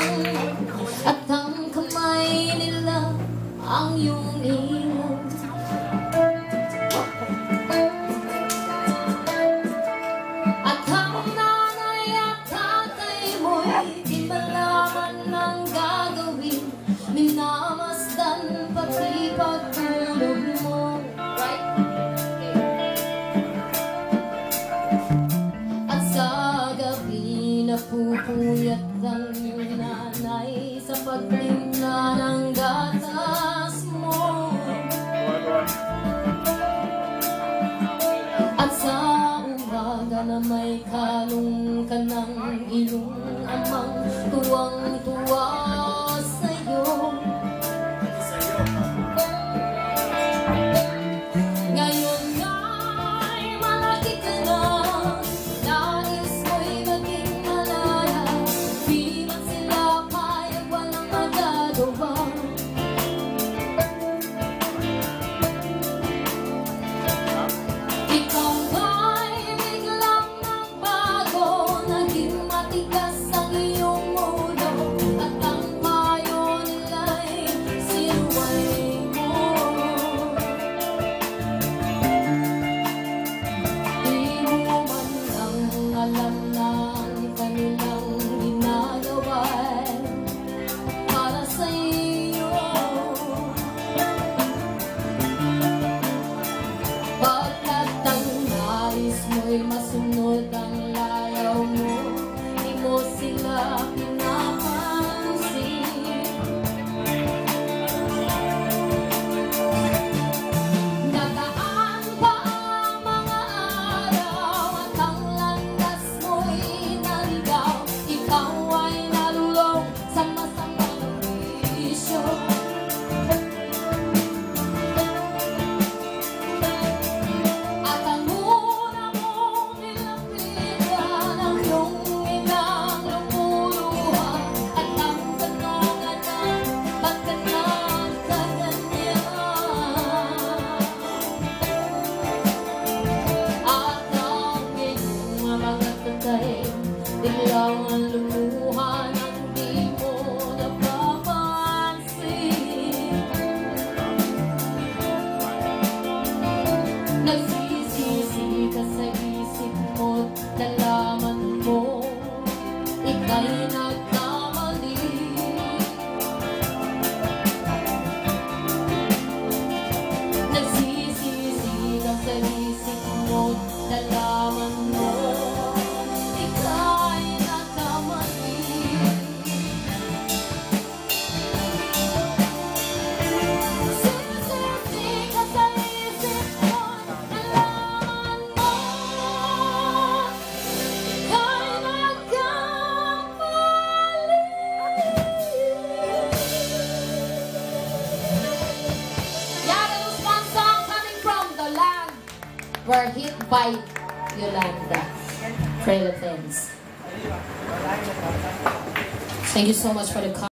lang at ang kamay nila ang iyong ilaw. At ang nanay at tatay mo'y di malaman ng gagawin, minamasdan pati pagtulog mo. Right? At sa gabi napupuyat ang nanay sa pagtimpla ng gatas mo. At sa umaga na may kalong ka ng iyong amang tuwang-tuwa sa'yo. Ngayon nga'y malaki ka na, nais mo'y maging malaya, di man sila payag, walang magagawa. Ikaw ay biglang nagbago, naging matigas ang iyong ulo, at ang payo nila'y sinuway mo. Di mo man lang alam na ang kanilang ginagawa para sa iyo. Pagkat ang nais mo'y masunod ang layaw mo, di mo sila pinapansin. Nagaan pa ang mga araw at ang landas mo'y naligaw, ikaw ay nalulong sa masamang bisyo. At ang una mong nilapitan ang iyong inang lumuluha, at ang tanongan na ba't ka nagkaganyan? At ang iyong mga tatay biglang lumuha nang di mo napapansin. Nagsisisi ka sa isip mo't nalaman mo ika'y nagkamali. Nagsisisi ka sa isip mo't nalaman mo ika'y nagkamali. Nagsisisi ka sa isip mo't nalaman mo ika'y nagkamali. Yara Lustanza coming from the land were hit by Yolanda, Philippines. Thank you so much for the